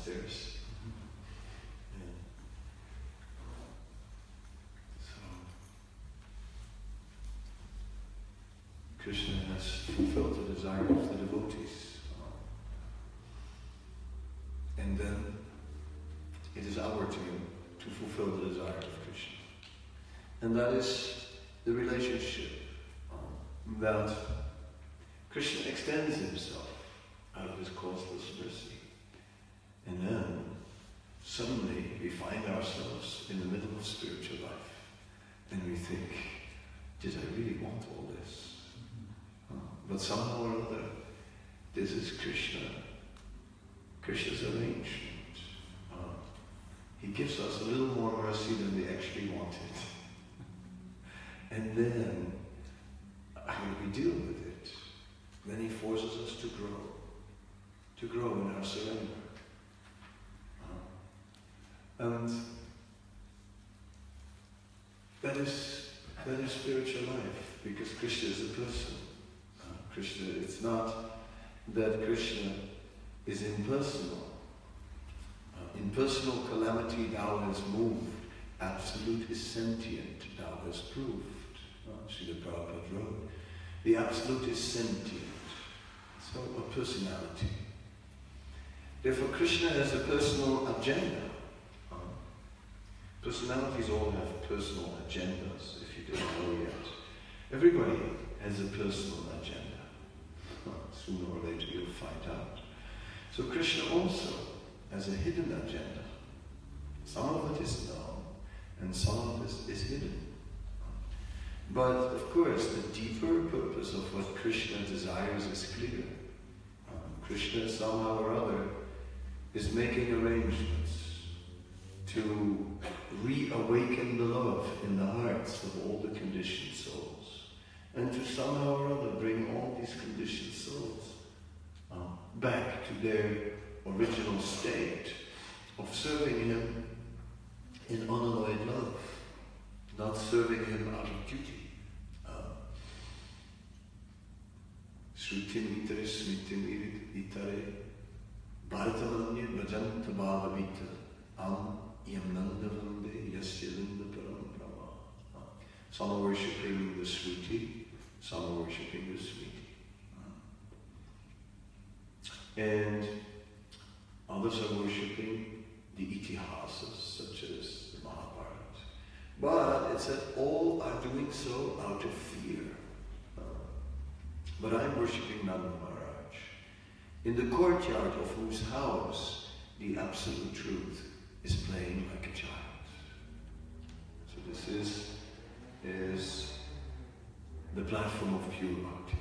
downstairs. Yeah. So, Krishna has fulfilled the desire of the devotees. And then it is our turn to fulfill the desire of Krishna. And that is the relationship that Krishna extends himself out of his causeless mercy. And then suddenly we find ourselves in the middle of spiritual life and we think, did I really want all this? But somehow or other, this is Krishna's arrangement. He gives us a little more mercy than we actually wanted. And then, when we deal with it, then he forces us to grow in our surrender. And that is spiritual life, because Krishna is a person. Krishna, it's not that Krishna is impersonal. Impersonal calamity thou hast moved, absolute is sentient, thou hast proved. Srila Prabhupada wrote, the absolute is sentient, so a personality. Therefore Krishna has a personal agenda. Personalities all have personal agendas, if you didn't know yet. Everybody has a personal agenda. Sooner or later you'll find out. So Krishna also has a hidden agenda. Some of it is known, and some of it is hidden. But of course, the deeper purpose of what Krishna desires is clear. Krishna, somehow or other, is making arrangements to reawaken the love in the hearts of all the conditioned souls, and to somehow or other bring all these conditioned souls back to their original state of serving him in unalloyed love, not serving him out of duty. Shrutim itare smitim itare bharatamanya bhajanta bhavavita am yamnanda vande yasya linda param brahma. Some are worshipping the Shruti, some are worshipping the Smriti. And others are worshipping the itihasas, such as the Mahabharata. But it's that all are doing so out of fear. But I'm worshipping Nanda Maharaj, in the courtyard of whose house the Absolute Truth is playing like a child. So this is the platform of pure bhakti.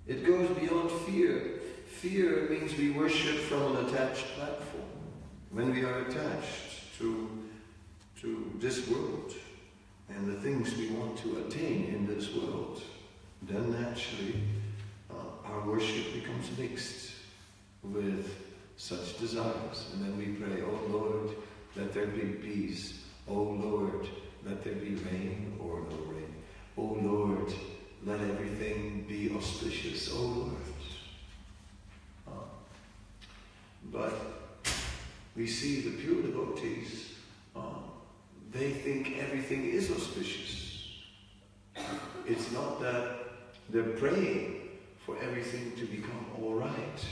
It goes beyond fear. Fear means we worship from an attached platform. When we are attached to this world and the things we want to attain in this world, then naturally our worship becomes mixed with such desires. And then we pray, oh Lord, let there be peace. Oh Lord, let there be rain or no rain. Oh Lord, let everything be auspicious. Oh Lord. But we see the pure devotees, they think everything is auspicious. It's not that they're praying for everything to become all right.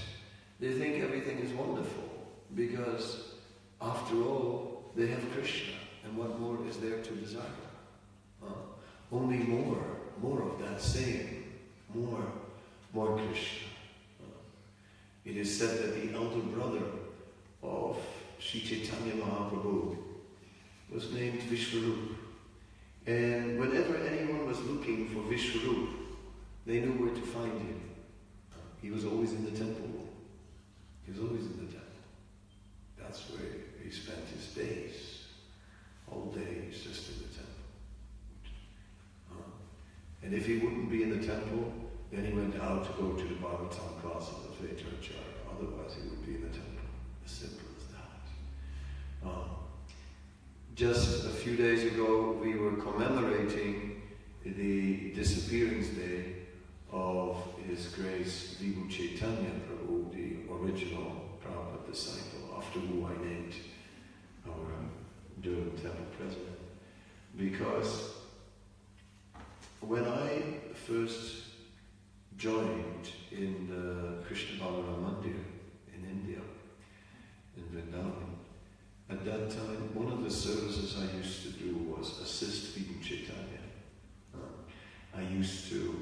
They think everything is wonderful because, after all, they have Krishna, and what more is there to desire? Only more of that saying, more Krishna. It is said that the elder brother of Sri Chaitanya Mahaprabhu was named Vishwarup. And whenever anyone was looking for Vishwarup, they knew where to find him. He was always in the temple. He was always in the temple. That's where he spent his days. All days just in the temple. And if he wouldn't be in the temple, then he went out to go to the Bhagavatam class of the Pietermaritzburg. Otherwise he would be in the temple. As simple as that. Just a few days ago, we were commemorating the disappearance day of His Grace Vibhu Chaitanya Prabhu, the original disciple, after who I named our Durham Temple president. Because when I first joined in the Krishna Balaram Mandir in India, in Vrindavan, at that time, one of the services I used to do was assist Vibhu Chaitanya. I used to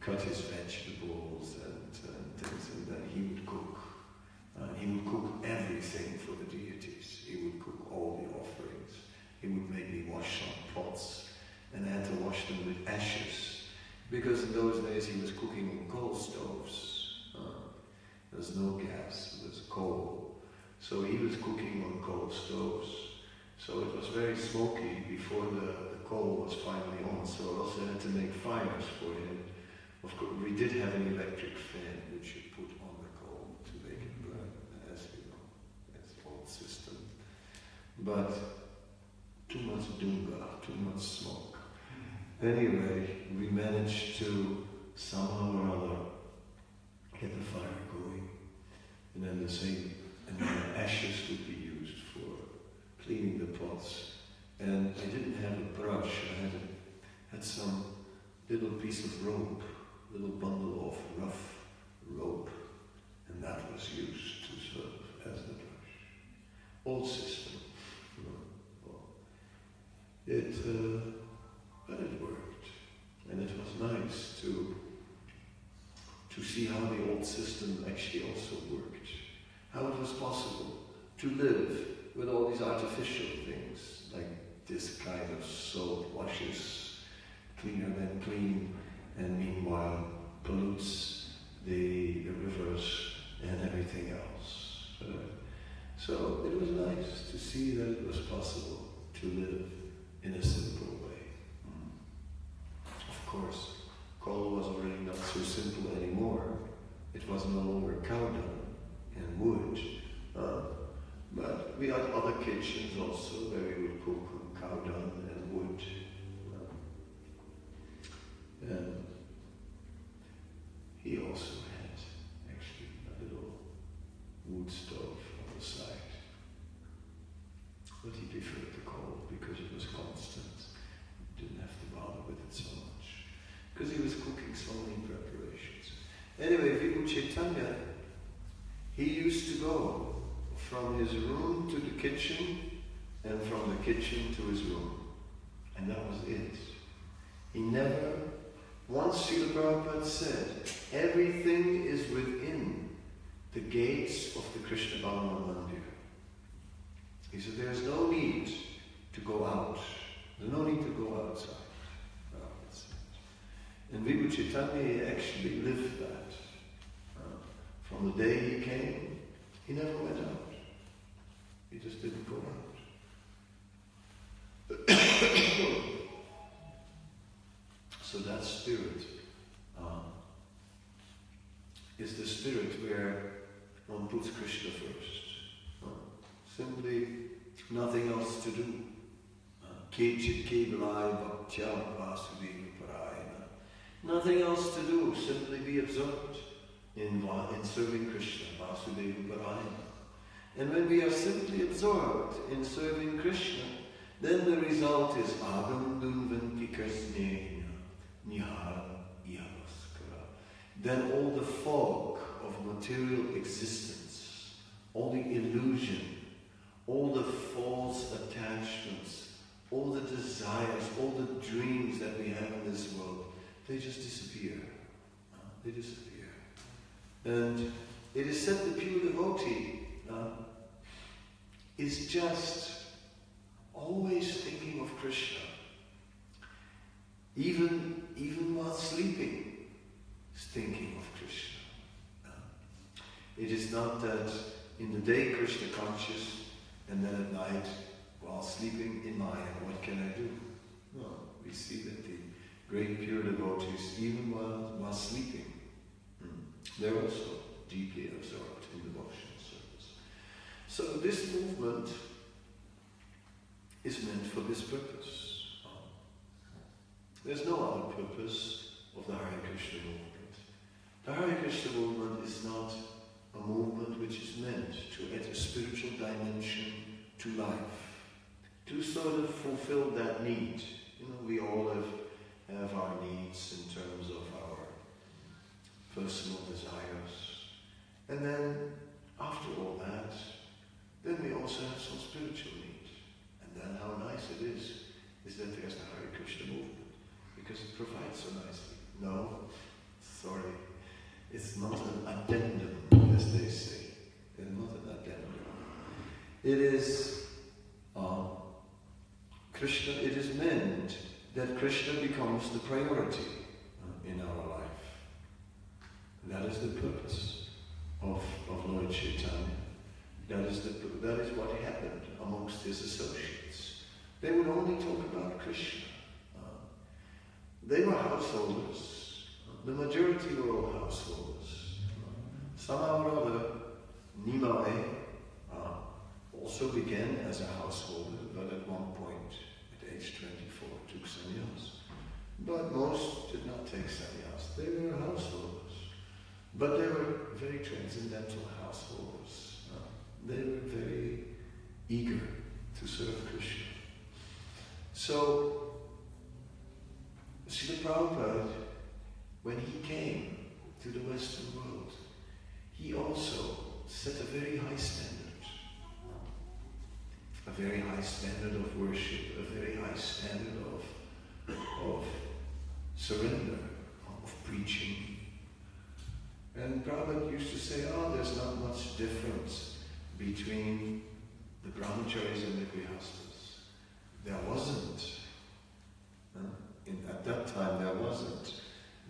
cut his vegetables and things, and then he would cook. He would cook everything for the deities. He would cook all the offerings. He would make me wash some pots, and I had to wash them with ashes, because in those days he was cooking on coal stoves. There was no gas, it was coal. So he was cooking on coal stoves. So it was very smoky before the coal was finally on, so I also had to make fires for him. Of course, we did have an electric fan which you put on the coal to make it burn, as you know, that's the old system. But too much dunga, too much smoke. Anyway, we managed to somehow or other get the fire going, and then the ashes would be used for cleaning the pots. And I didn't have a brush. I had some little piece of rope, little bundle of rough rope, and that was used to serve as the brush. Old system. But it worked, and it was nice to see how the old system actually also worked, how it was possible to live with all these artificial things, like this kind of soap washes cleaner than clean, and meanwhile pollutes the rivers and everything else. So it was nice to see that it was possible to live in a simple way. Of course, coal was already not so simple anymore. It was no longer cow dung and wood. But we had other kitchens also where we would cook on cow dung and wood. And he also had actually a little wood stove on the side. But he preferred the coal because it was constant. Didn't have to bother with it so much. Because he was cooking so many preparations. Anyway, Vibhu Chaitanya, he used to go from his room to the kitchen, and from the kitchen to his room. And that was it. He never, once Srila Prabhupada said, everything is within the gates of the Krishna Balaram Mandir. He said, there's no need to go out. There's no need to go outside. And Vibhu Chaitanya actually lived that. From the day he came, he never went out. He just didn't go out. So that spirit is the spirit where one puts Krishna first. Simply nothing else to do. Kechit kevalai bhaktya vasudeva parayana. Nothing else to do, simply be absorbed in serving Krishna, vasudeva parayana. And when we are simply absorbed in serving Krishna, then the result is agam dunvanti krishnena nihara ihavaskara. Then all the fog of material existence, all the illusion, all the false attachments, all the desires, all the dreams that we have in this world, they just disappear. They disappear. And it is said the pure devotee is just always thinking of Krishna. Even while sleeping, is thinking of Krishna. It is not that in the day Krishna conscious, and then at night, while sleeping in Maya, what can I do? No, we see that the great pure devotees, even while sleeping, they're also deeply absorbed in devotional service. So this movement is meant for this purpose. There's no other purpose of the Hare Krishna movement. The Hare Krishna movement is not a movement which is meant to to add a spiritual dimension to life, to sort of fulfill that need. You know, we all have our needs in terms of our personal desires. And then, after all that, then we also have some spiritual needs. And then how nice it is that there's the Hare Krishna movement, because it provides so nicely. No, sorry, it's not an addendum, as they say. It's not an addendum. It is Krishna. It is meant that Krishna becomes the priority in our life. That is the purpose of Lord Chaitanya. That is what happened amongst his associates. They would only talk about Krishna. They were householders. The majority were all householders. Somehow or other, Nimai also began as a householder, but at one point, at age 24, took sannyas. But most did not take sannyas. They were householders. But they were very transcendental householders. They were very eager to serve Krishna. So, Srila Prabhupada, when he came to the Western world, he also set a very high standard. A very high standard of worship, a very high standard of surrender, of preaching. And Prabhupada used to say, there's not much difference between the brahmacharis and the grihastas. There wasn't. At that time there wasn't,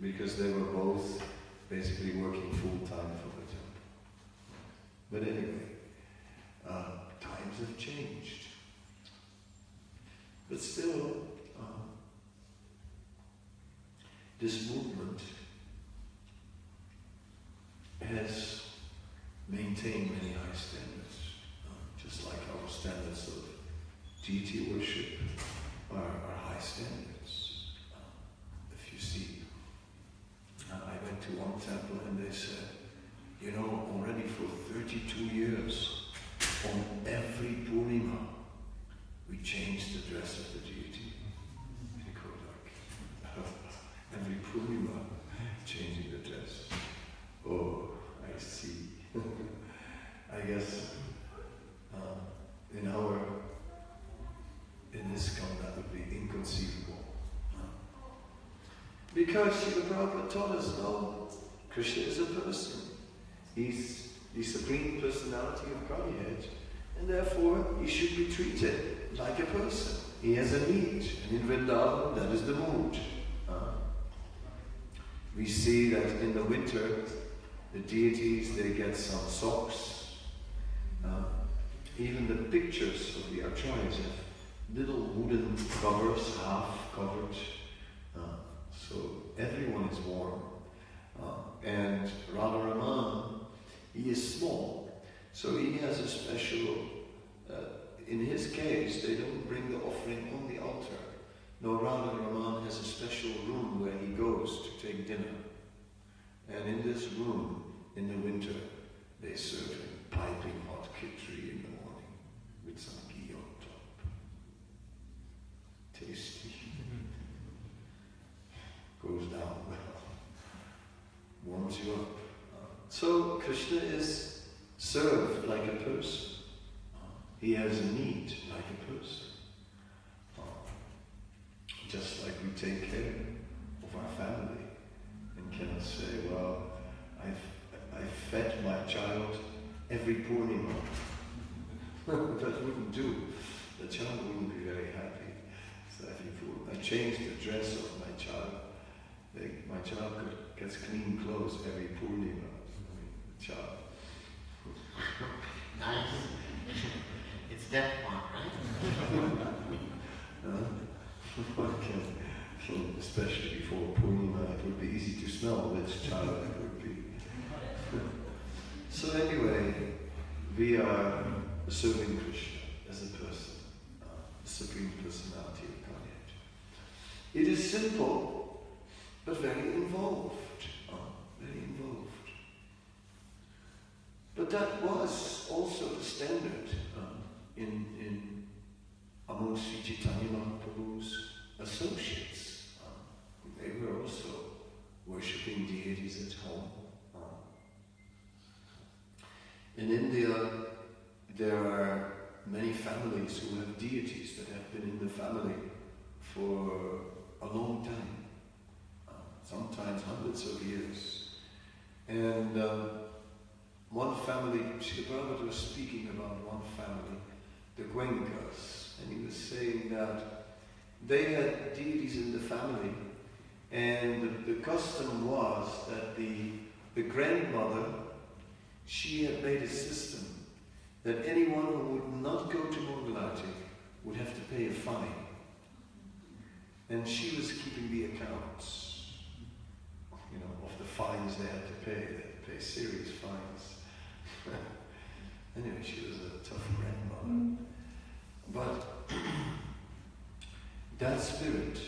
because they were both basically working full-time for the temple. But anyway, times have changed. But still, this movement has maintained many high standards, just like our standards of deity worship are high standards. If you see, I went to one temple and they said, already for 32 years, on every Purnima, we changed the dress of the deity. Every Purnima, changing the dress. Oh, I see. I guess in ISKCON that would be inconceivable. Because Srila Prabhupada taught us, no, Krishna is a person. He's the Supreme Personality of Godhead, and therefore he should be treated like a person. He has a need, and in Vrindavan, that is the mood. We see that in the winter, the deities, they get some socks. Even the pictures of the acharyas have little wooden covers, half covered. So everyone is warm. And Radharaman, he is small. So he has a special, in his case, they don't bring the offering on the altar. No, Radharaman has a special room where he goes to take dinner. And in this room, in the winter, they serve him piping hot khichdi in the morning with some ghee on top. Tasty. Goes down well. Warms you up. So Krishna is served like a person. He has a need like a person. Just like we take care of our family and cannot say, well, I've fed my child every Purnima. That wouldn't do. The child wouldn't be very happy. So I changed the dress of my child. My child gets clean clothes every Purnima. The child. Nice. It's that one, right? Especially before Purnima, it would be easy to smell which child it would be. So anyway, we are serving Krishna as a person, the Supreme Personality of Godhead. It is simple, but very involved. Very involved. But But that was also the standard among Sri Chaitanya Mahaprabhu's associates. They were also worshipping deities at home. In India, there are many families who have deities that have been in the family for a long time, sometimes hundreds of years. And one family, Srila Prabhupada was speaking about one family, the Goenkas, and he was saying that they had deities in the family, and the custom was that the grandmother, she had made a system that anyone who would not go to Mangalarti would have to pay a fine. And she was keeping the accounts, of the fines they had to pay. They had to pay serious fines. Anyway, she was a tough grandmother. But that spirit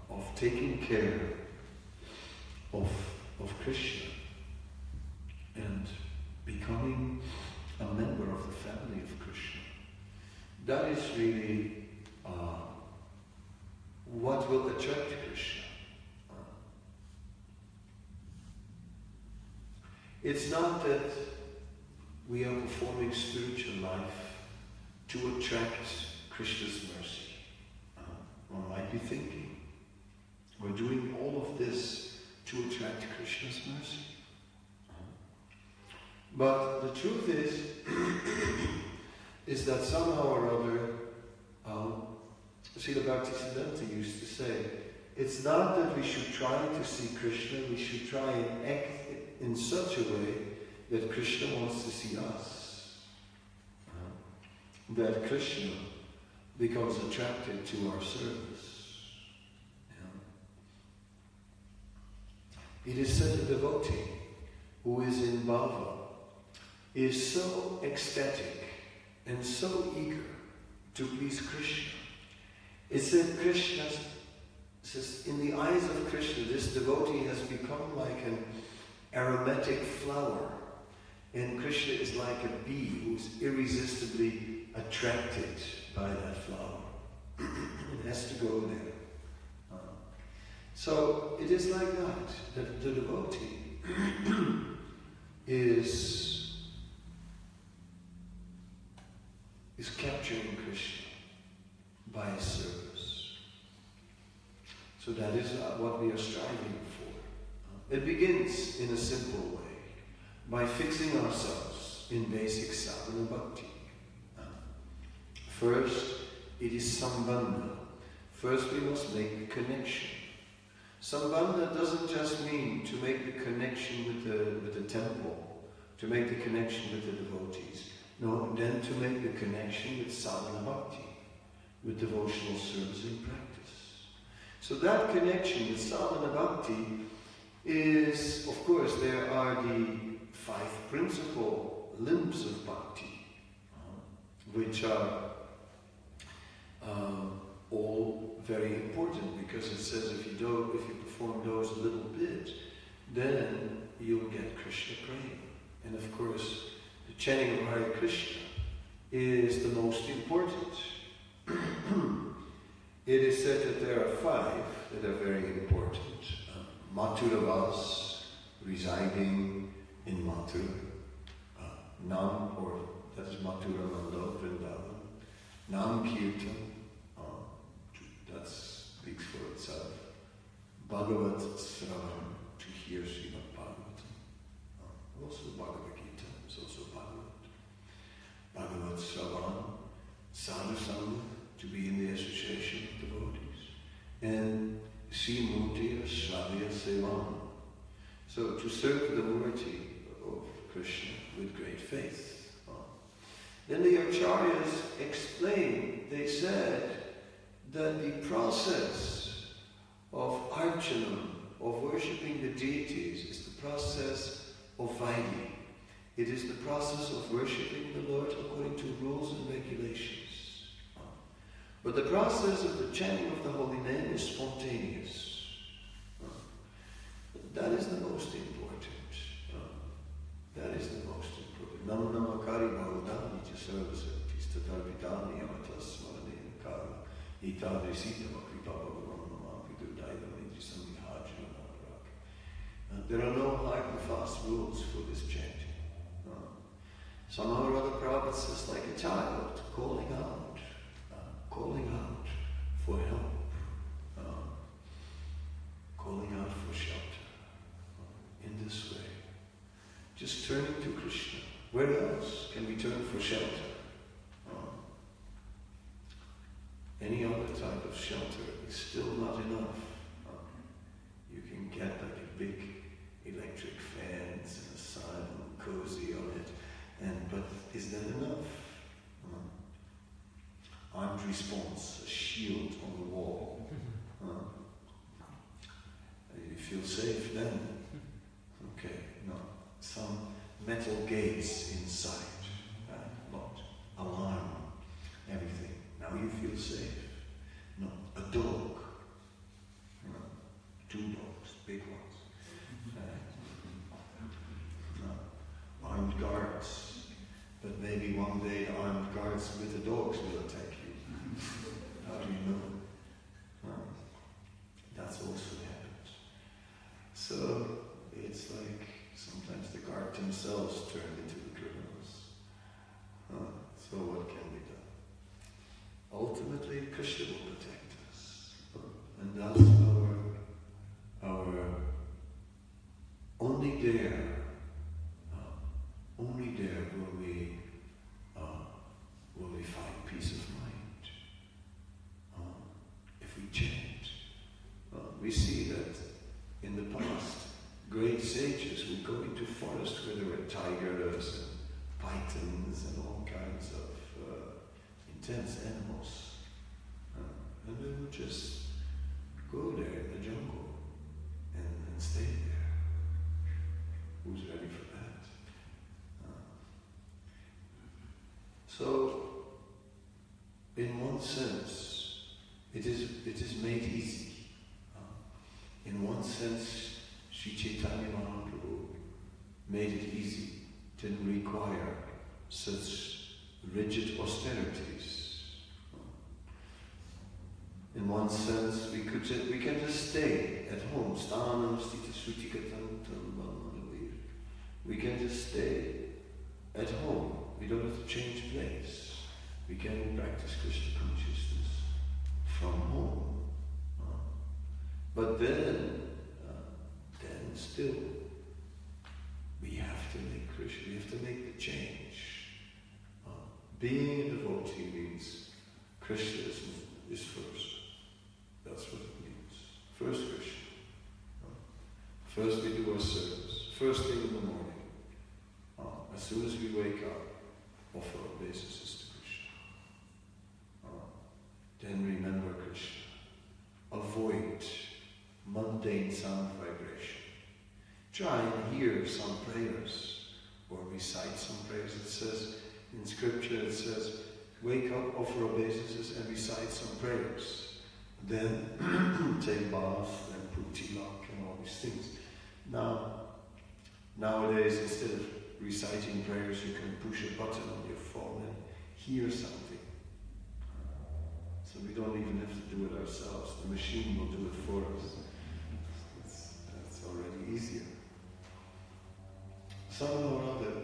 of taking care of Krishna and becoming a member of the family of Krishna, that is really what will attract Krishna. It's not that we are performing spiritual life to attract Krishna's mercy. One might be thinking, we're doing all of this to attract Krishna's mercy. But the truth is that somehow or other, Srila Bhaktisiddhanta used to say, it's not that we should try to see Krishna, we should try and act in such a way that Krishna wants to see us. That Krishna becomes attracted to our service. It is said a devotee who is in bhava is so ecstatic and so eager to please Krishna. It said Krishna says, in the eyes of Krishna, this devotee has become like an aromatic flower, and Krishna is like a bee who's irresistibly attracted by that flower. It has to go there. So it is like that the devotee is capturing Krishna by his service. So that is what we are striving for. It begins in a simple way, by fixing ourselves in basic sadhana bhakti. First, it is sambandha. First we must make a connection. Sambandha doesn't just mean to make the connection with the temple, to make the connection with the devotees. No, then to make the connection with sadhana bhakti, with devotional service and practice. So that connection with sadhana bhakti is, of course, there are the 5 principal limbs of bhakti, which are all very important, because it says if you perform those a little bit, then you'll get Krishna prema. And of course, the chanting of Hare Krishna is the most important. It is said that there are 5 that are very important. Mathuravas, residing in Mathura. Nam, or that is Mathura Manda, Vrindavan. Nam Kirtan, that speaks for itself. Bhagavat Sravan, to hear Srimad Bhagavatam. Also Bhagavad Gita is also Bhagavat. Bhagavat Sravan, Sadhu Sangha, to be in the association of devotees. And Srimurti Shravya Sevan. So to serve the devotee of Krishna with great faith. Then the Acharyas explained, they said that the process of archanam, of worshipping the deities, is the process of vaidhi. It is the process of worshipping the Lord according to rules and regulations. But the process of the chanting of the holy name is spontaneous. That is the most important. That is the most important. Namakari Bhavadani Service, Tistatarbitani, Amatas, Smani, and Kara, Itadri Sitama, Kripapa, Pidu Daidam, Idrisami Haji, and there are no hard and fast rules for this chanting. Somehow or other, Prabhupada says like a child calling out for help, calling out for shelter, in this way. Just turning to Krishna. Where else can we turn for shelter? Any other type of shelter is still not enough. You can get like a big electric fans and a sign and cozy on it, but is that enough? Armed response, a shield on the wall. You feel safe then? Okay, no. Some metal gates inside, not alarm, everything. Now you feel safe. No, a dog. No, 2 dogs, big ones. No, armed guards. But maybe one day the armed guards with the dogs will attack you. How do you know? That's also happened. So it's like sometimes the guards themselves turn into the criminals. So what can be done? Ultimately, Krishna will protect us. And that's our only there will we find peace of mind. If we chant, we see that in the past, great sages would go into forests where there were tigers and pythons and all kinds of intense animals. And they would just go there in the jungle and stay there. Who's ready for that? So, in one sense, it is made easy. In one sense, Sri Chaitanya Mahaprabhu made it easy, didn't require such rigid austerities. In one sense, we can just stay at home. We can just stay at home. We don't have to change place. We can practice Krishna consciousness from home. But then still, we have to make Krishna, we have to make the change. Being a devotee means Krishna is first. That's what it means. First Krishna. First we do our service. First thing in the morning. As soon as we wake up, offer obeisances to Krishna. Then remember Krishna. Avoid mundane sound vibration. Try and hear some prayers or recite some prayers. It says in scripture, wake up, offer obeisances and recite some prayers. Then take bath and put tilak and all these things. Nowadays, instead of reciting prayers, you can push a button on your phone and hear something. So we don't even have to do it ourselves. The machine will do it for us. That's already easier. Somehow or other.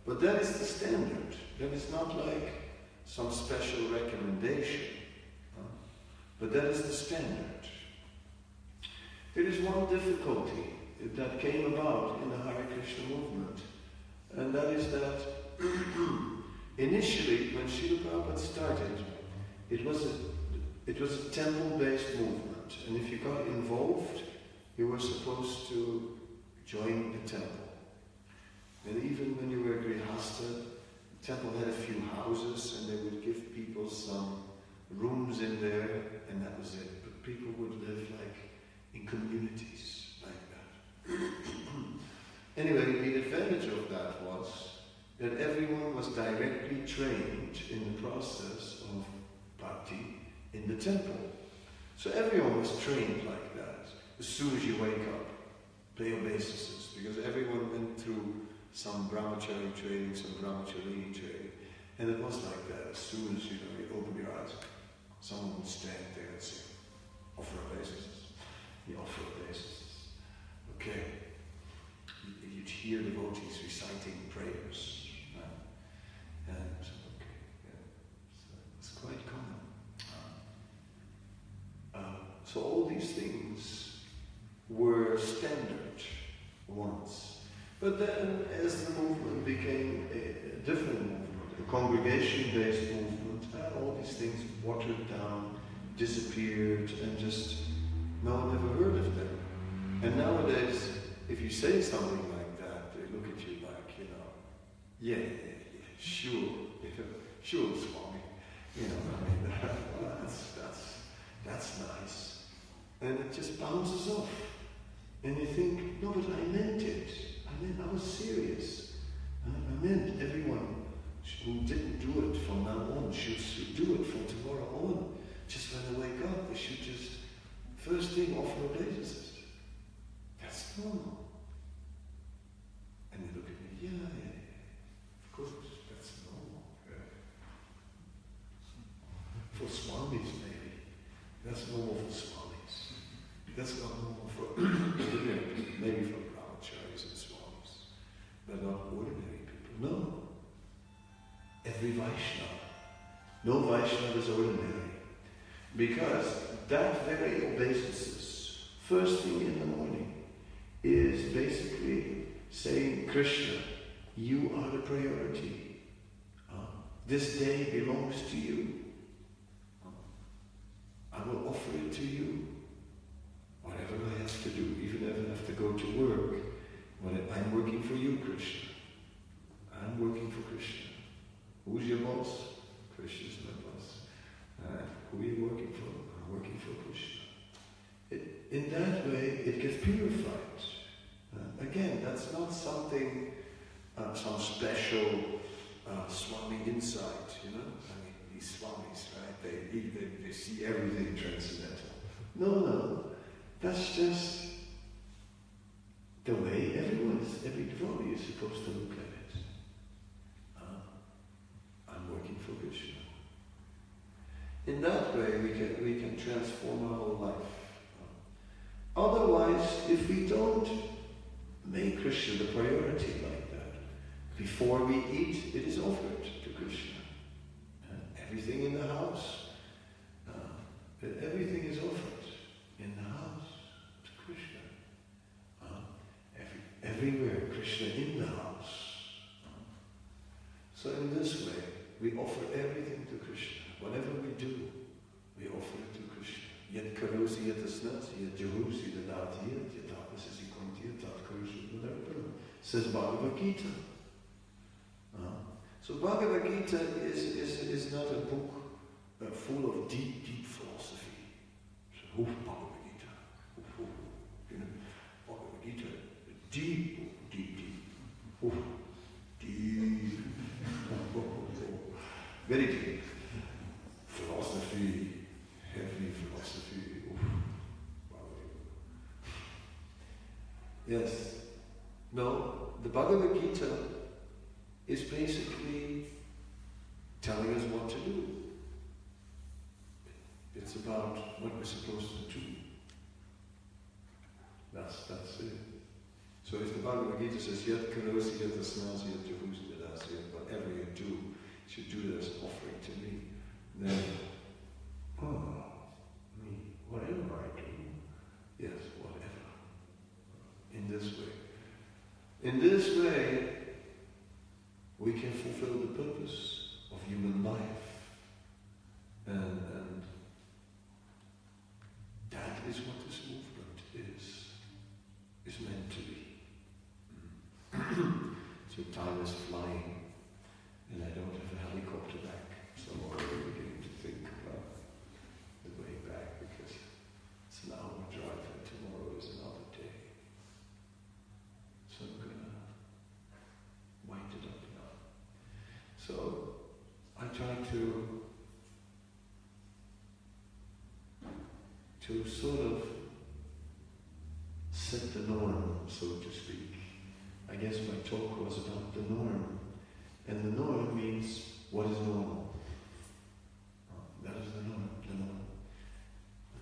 But that is the standard. That is not like some special recommendation. But that is the standard. There is one difficulty that came about in the Hare Krishna movement. And that is that initially, when Srila Prabhupada started, it was a temple-based movement. And if you got involved, you were supposed to join the temple. And even when you were Grihastha, the temple had a few houses and they would give people some rooms in there, and that was it. But people would live like in communities like that. Anyway, the advantage of that was that everyone was directly trained in the process of bhakti in the temple. So everyone was trained like that. As soon as you wake up, pay obeisances, because everyone went through some brahmachari training, some brahmacharini training. And it was like that. As soon as you open your eyes, someone would stand there and say, offer obeisances. You offer obeisances. Okay. You'd hear devotees reciting prayers. And okay, yeah. It's quite common. So all these things were standard once. But then as the movement became a different movement, a congregation-based movement, all these things watered down, disappeared, and just no one ever heard of them. And nowadays, if you say something like that, they look at you like, yeah, sure, sure, Swami. Well, that's nice. And it just bounces off. And you think, no, but I meant it. I was serious. I meant everyone who didn't do it from now on should do it from tomorrow on. Just when they wake up, they should just, first thing, offer obeisances. That's normal. And they look at me, yeah, of course, that's normal. Yeah. For Swamis, maybe. That's normal for Swamis. That's not normal for, maybe for brahmacharis and Swamis, but not ordinary people. No. Every Vaishnava. No Vaishnava is ordinary. Because that very obeisances, first thing in the morning, is basically saying, Krishna, you are the priority. This day belongs to you. I will offer it to you. Whatever I have to do, even if I have to go to work, I'm working for you, Krishna. I'm working for Krishna. Who's your boss? Krishna's my boss. Who are you working for? I'm working for Krishna. In that way, it gets purified. Again, that's not something, some special Swami insight, these Swamis, right? They see everything transcendental. No. That's just the way every devotee is supposed to look at it. I'm working for Krishna. In that way, we can transform our whole life. Otherwise, if we don't make Krishna the priority like that, before we eat, it is offered to Krishna. Everything in the house, everything is offered in the house. Everywhere, Krishna in the house. So in this way, we offer everything to Krishna. Whatever we do, we offer it to Krishna. Yet karosi yet asnasi, yet jehusi dadati, yet tapasisi konti, yet tat karosi dadati, says Bhagavad Gita. So Bhagavad Gita is not a book full of deep philosophy. So, Bhagavad Gita. Bhagavad Gita. Deep. Very deep. Philosophy, heavy philosophy. Yes. No, the Bhagavad Gita is basically telling us what to do. It's about what we're supposed to do. That's it. So if the Bhagavad Gita says, yet karosi, yet asnasi, yet jehusi, dadasi, whatever you do, you should do it as an offering to me, then, me, whatever I do, yes, whatever. In this way, we can fulfill the purpose of human life. And that is what this movement is meant to be. So time is flying, and I don't have a helicopter back, so I'm already beginning to think about the way back, because it's an hour drive and tomorrow is another day. So I'm going to wind it up now. So I try to sort of set the norm, so to speak. I I guess my talk was about the norm. And the norm means what is normal. That is the norm. The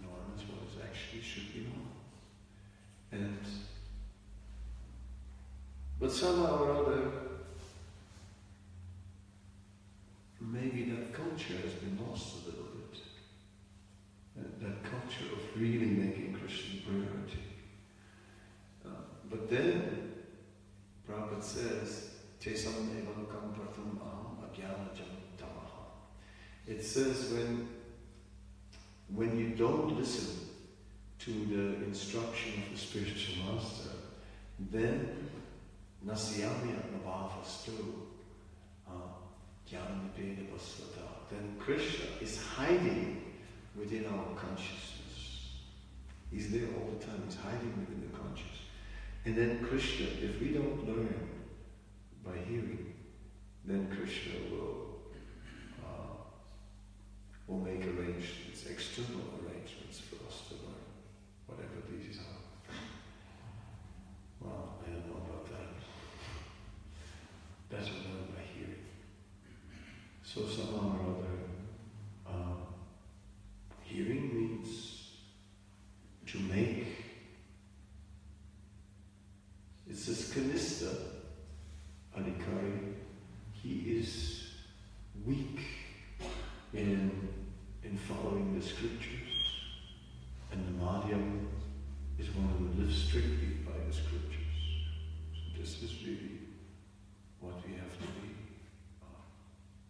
norm is what is actually should be normal. But somehow or other, maybe that culture has been lost a little bit. That culture of really making Krishna priority. But then, Prabhupada says, Te samdevanukam pratham aham ajnanajam tamaha. It says when you don't listen to the instruction of the spiritual master, then nasyami atmabhavastu jnananipena pasvata. Then Krishna is hiding within our consciousness. He's there all the time, he's hiding within the consciousness. And then Krishna, if we don't learn by hearing, then Krishna will make arrangements, external arrangements for us to learn, whatever these are. Well, I don't know about that. Better learn by hearing. So somehow or other, hearing means to make. It says Kanista, Adhikari, he is weak in following the scriptures, and the Madhyam is one who lives strictly by the scriptures. So this is really what we have to be,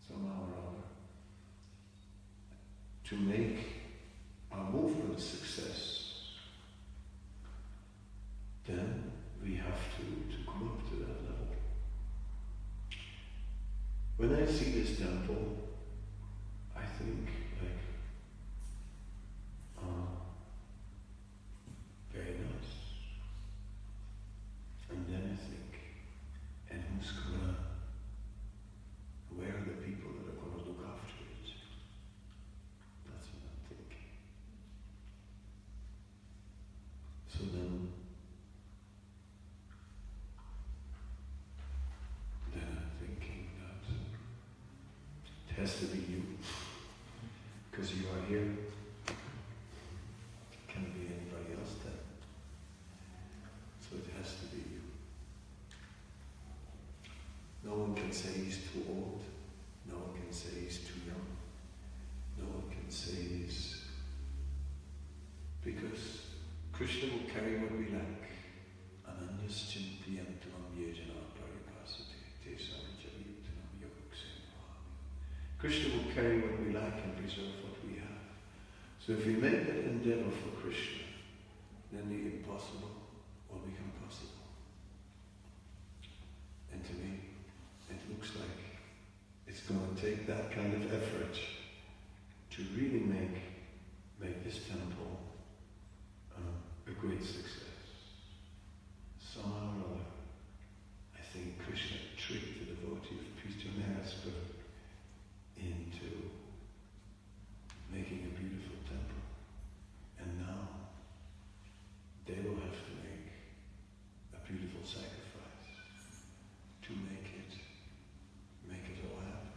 somehow or other, to make our movement a success. Then we have to come up to that level. When I see this temple, I think very nice. And then I think, and where are the people that are going to look after it? That's what I'm thinking. So then I'm thinking that it has to be you, because you are here. It can't be anybody else then. So it has to be you. No one can say he's too old. No one can say he's too young. No one can say he's... Because Krishna will carry what we lack. Ananyas chintiyantam yejana paripasate tesam javittanam yogsena. Krishna will carry what we lack and preserve what we have. So if we make that endeavor for Krishna, then the impossible will become possible. And to me, it looks like it's going to take that kind of effort to really make this temple a great success. Somehow or other, I think Krishna tricked the devotee of Pietermaritzburg into making a beautiful temple. And now they will have to make a beautiful sacrifice to make it all happen.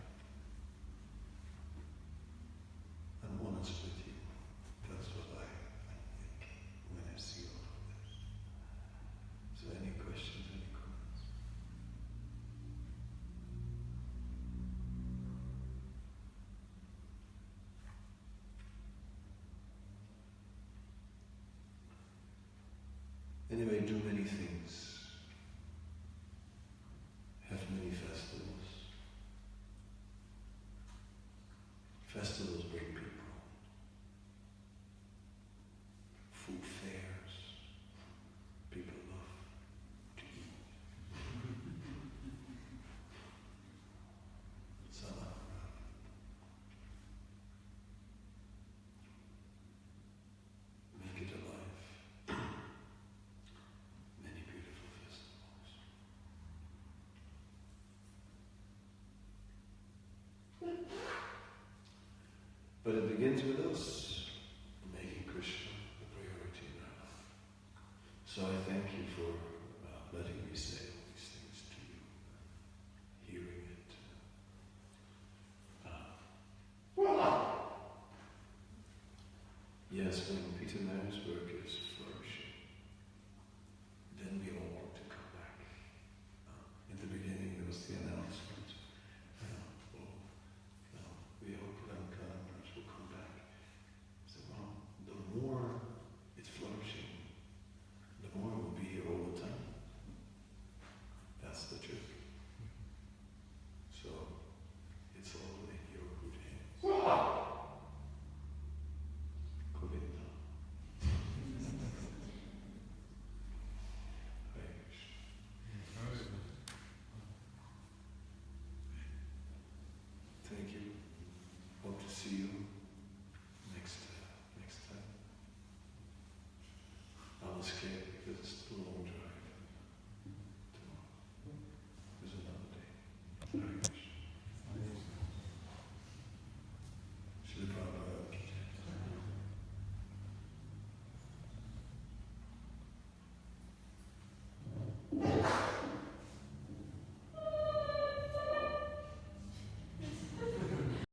I'm honest with you. That's what I think when I see all of this. So any questions, any comments? Anyway, do many things. Have many festivals. Festivals bring people. Food fairs. People love to eat. Somehow. Make it alive. Many beautiful festivals. But it begins with us making Krishna the priority in our life. So I thank you for letting me say all these things. yes, when Pietermaritzburg is flourishing, then we all want to come back. In the beginning there was the announcement, we hope that Kanana will come back. So the more it's flourishing, the more we'll be here all the time. That's the truth. So it's all in your good hands. Govinda. Hare Krishna. Thank you. Hope to see you next time. I was scared because it's too long drive.